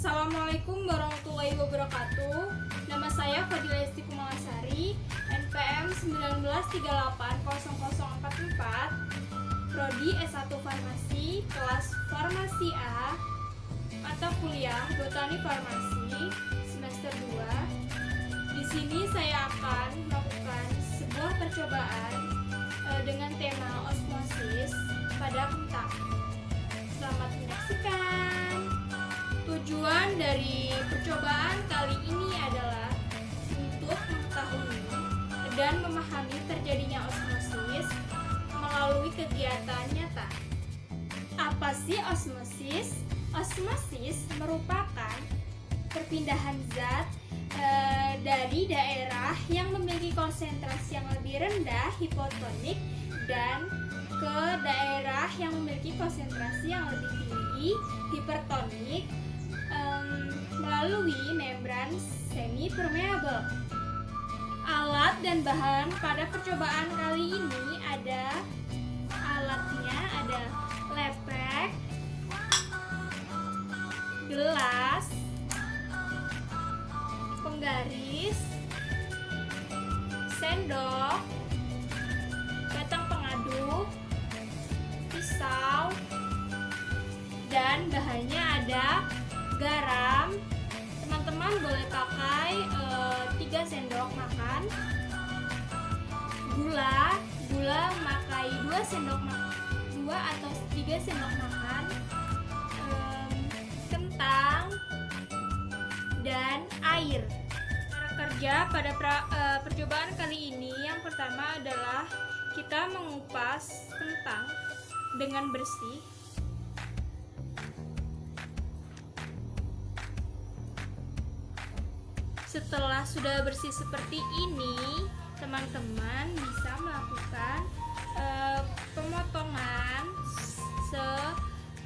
Assalamualaikum warahmatullahi wabarakatuh. Nama saya Fadila Esti Kumalasari, NPM 19380044, Prodi S1 Farmasi, kelas Farmasi A, mata kuliah Botani Farmasi, semester 2. Di sini saya akan melakukan sebuah percobaan dengan tema osmosis pada kentang. Selamat menyaksikan. Tujuan dari percobaan kali ini adalah untuk mengetahui dan memahami terjadinya osmosis melalui kegiatan nyata. Apa sih osmosis? Osmosis merupakan perpindahan zat dari daerah yang memiliki konsentrasi yang lebih rendah hipotonik dan ke daerah yang memiliki konsentrasi yang lebih tinggi hipertonik melalui membran semi permeable. Alat dan bahan pada percobaan kali ini ada lepek, gelas, penggaris, sendok, batang pengaduk, pisau, dan bahannya ada garam. Teman-teman boleh pakai 3 sendok makan. Gula memakai 2 atau 3 sendok makan. Kentang dan air. Cara kerja pada percobaan kali ini, yang pertama adalah kita mengupas kentang dengan bersih. Setelah sudah bersih seperti ini, teman-teman bisa melakukan pemotongan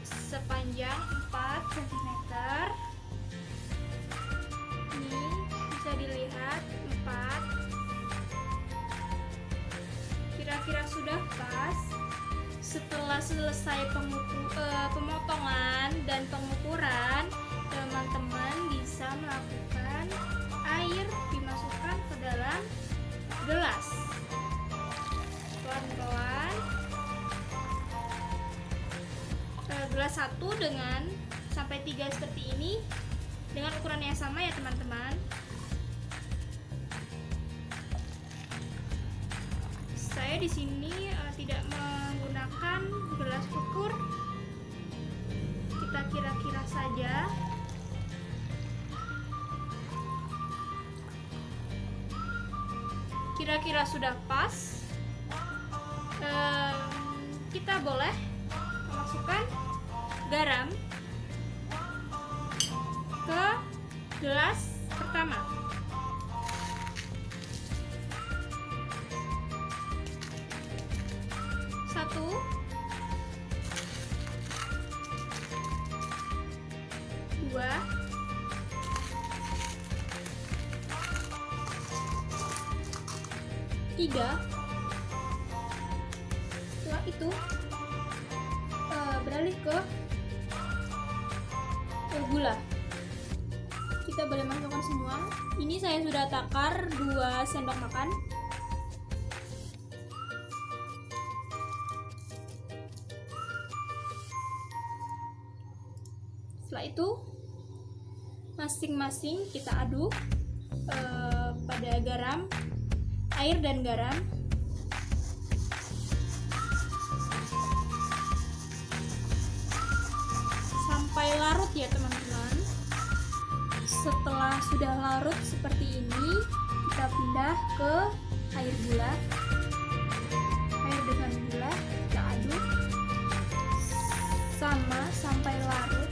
sepanjang 4 cm. Ini bisa dilihat 4. Kira-kira sudah pas. Setelah selesai pemotongan dan pengukuran, teman-teman bisa melakukan air dimasukkan ke dalam gelas pelan-pelan. Gelas 1 dengan sampai 3 seperti ini dengan ukuran yang sama ya teman-teman. Saya di sini tidak menggunakan gelas ukur, kita kira-kira saja. Kira-kira sudah pas. Kita boleh memasukkan garam ke gelas pertama. Satu, dua, tiga. Setelah itu beralih ke gula. Kita boleh masukkan semua. Ini saya sudah takar 2 sendok makan. Setelah itu masing-masing kita aduk pada garam, air dan garam. Sampai larut ya teman-teman. Setelah sudah larut seperti ini, kita pindah ke air gula. Air dengan gula kita aduk sama sampai larut.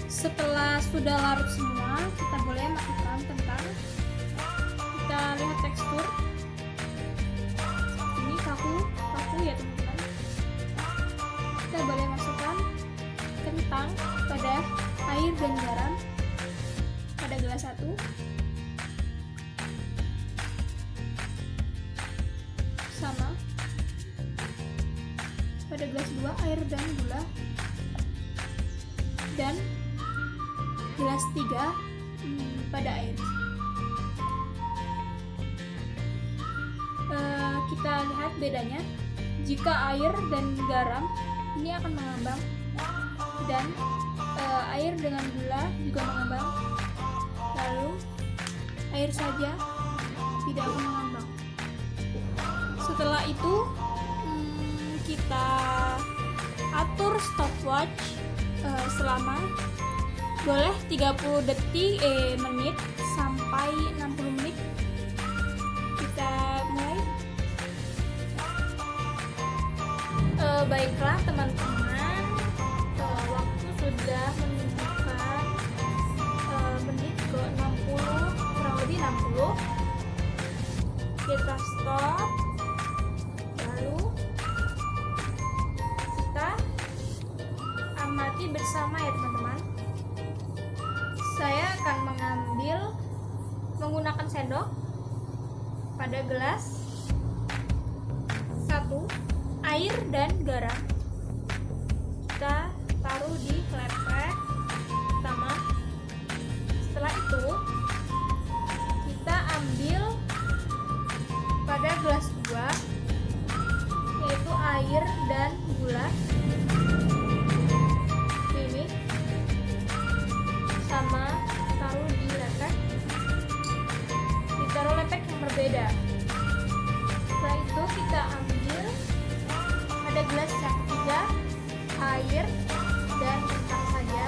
Setelah sudah larut semua, kita boleh masukkan kentang. Kita lihat tekstur. Ini kaku ya teman-teman. Kita boleh masukkan kentang pada air dan garam pada gelas 1. Sama pada gelas 2 air dan gula. Dan gelas 3 pada air. Kita lihat bedanya. Jika air dan garam ini akan mengambang, dan air dengan gula juga mengambang. Lalu air saja tidak akan mengambang. Setelah itu kita atur stopwatch selama boleh 30 detik menit sampai 60 menit. Kita mulai. Baiklah teman-teman, waktu sudah menunjukkan menit ke 60, kurang lebih 60. Kita stop, lalu kita amati bersama ya teman-teman. Saya akan mengambil menggunakan sendok pada gelas 1 air dan garam. Kita taruh di lepek pertama. Setelah itu kita ambil pada gelas 2, yaitu air dan gula. Ini sama, taruh di lepek. Ditaruh lepek yang berbeda. Setelah itu kita ambil pada gelas yang ketiga air dan kentang saja.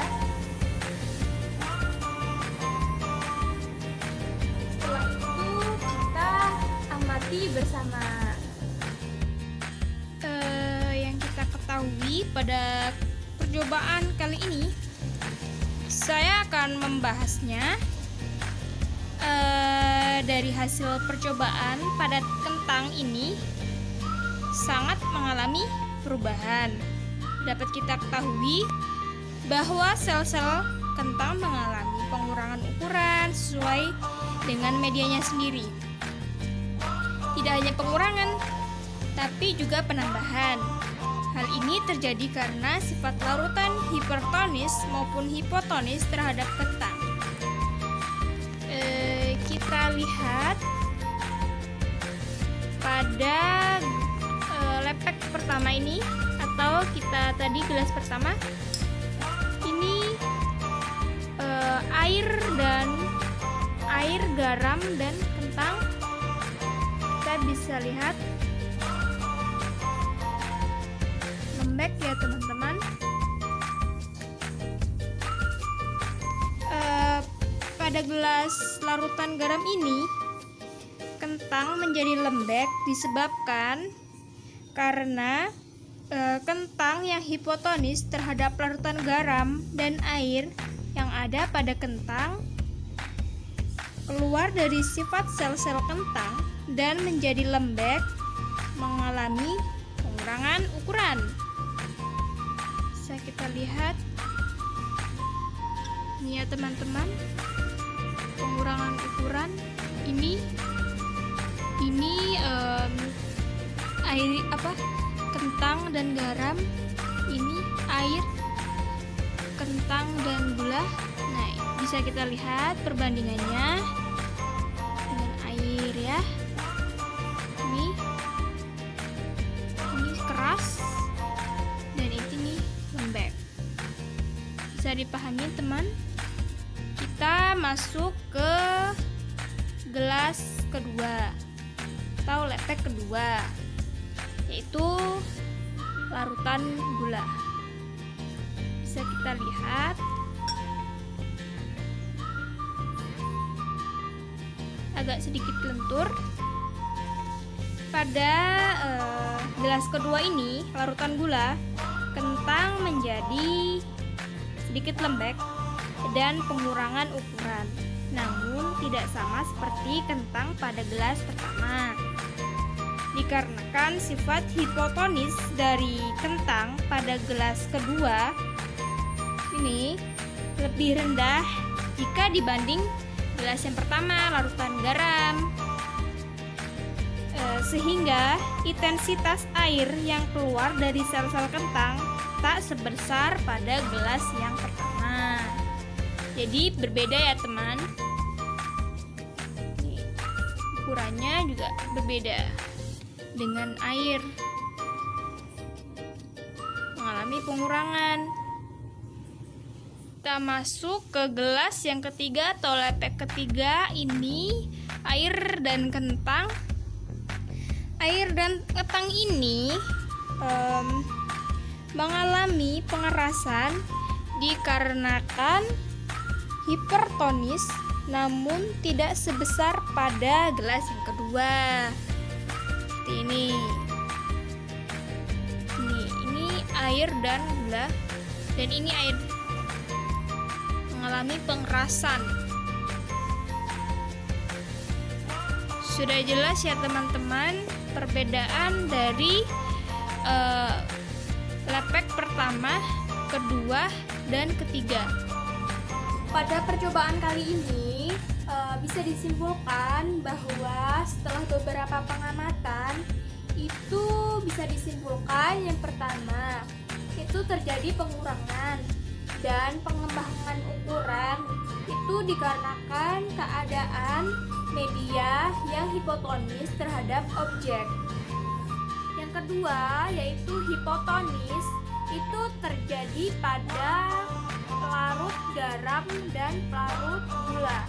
Setelah itu kita amati bersama. Yang kita ketahui pada percobaan kali ini, saya akan membahasnya dari hasil percobaan pada kentang ini sangat mengalami perubahan. Dapat kita ketahui bahwa sel-sel kentang mengalami pengurangan ukuran sesuai dengan medianya sendiri. Tidak hanya pengurangan, tapi juga penambahan. Hal ini terjadi karena sifat larutan hipertonis maupun hipotonis terhadap kentang. Kita lihat pada lepek pertama ini, atau kita tadi gelas pertama ini, air, garam dan kentang. Kita bisa lihat lembek ya teman-teman. Pada gelas larutan garam ini, kentang menjadi lembek disebabkan karena kentang yang hipotonis terhadap larutan garam dan air yang ada pada kentang keluar dari sifat sel-sel kentang dan menjadi lembek, mengalami pengurangan ukuran. Bisa kita lihat ini ya teman-teman, pengurangan ukuran ini air kentang dan garam, ini air, kentang dan gula. Nah, bisa kita lihat perbandingannya dengan air ya. Ini keras dan ini lembek. Bisa dipahami teman? Kita masuk ke gelas kedua atau lepek kedua, yaitu larutan gula. Bisa kita lihat agak sedikit lentur. Pada gelas kedua ini, larutan gula, kentang menjadi sedikit lembek dan pengurangan ukuran, namun tidak sama seperti kentang pada gelas pertama. Dikarenakan sifat hipotonis dari kentang pada gelas kedua ini lebih rendah jika dibanding gelas yang pertama larutan garam, sehingga intensitas air yang keluar dari sel-sel kentang tak sebesar pada gelas yang pertama. Jadi berbeda ya teman. Nih, ukurannya juga berbeda dengan air, mengalami pengurangan. Kita masuk ke gelas yang ketiga atau lepek ketiga. Ini air dan kentang. Air dan kentang ini mengalami pengerasan dikarenakan hipertonis, namun tidak sebesar pada gelas yang kedua. Seperti ini. Ini air dan gula, dan ini air mengalami pengerasan. Sudah jelas ya teman-teman perbedaan dari lepek pertama, kedua, dan ketiga. Pada percobaan kali ini bisa disimpulkan bahwa setelah beberapa pengamatan itu bisa disimpulkan yang pertama itu terjadi pengurangan dan pengembangan ukuran itu dikarenakan keadaan media yang hipotonis terhadap objek. Yang kedua yaitu hipotonis itu terjadi pada pelarut garam dan pelarut gula.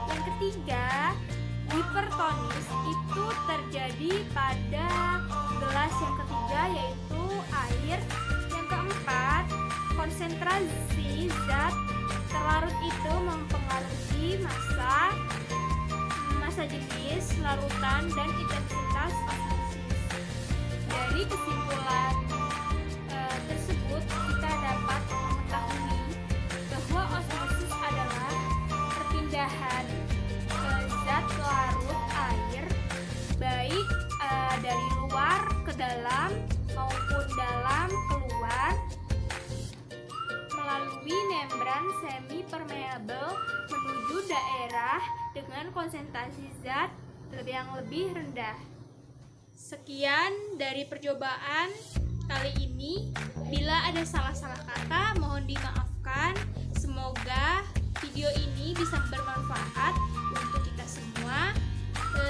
Yang ketiga, hipertonis itu terjadi pada gelas yang ketiga yaitu air. Yang keempat, konsentrasi zat terlarut itu mempengaruhi massa jenis larutan dan intensitas osmosis. Dari kesimpulan tersebut kita dapat mengetahui bahwa osmosis adalah perpindahan zat larut air baik dari luar ke dalam maupun dalam keluar melalui membran semi permeabel menuju daerah dengan konsentrasi zat yang lebih rendah. Sekian dari percobaan kali ini. Bila ada salah-salah kata mohon dimaafkan. Semoga video ini bisa bermanfaat untuk kita semua.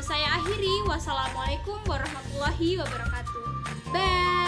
Saya akhiri. Wassalamualaikum warahmatullahi wabarakatuh. Bye.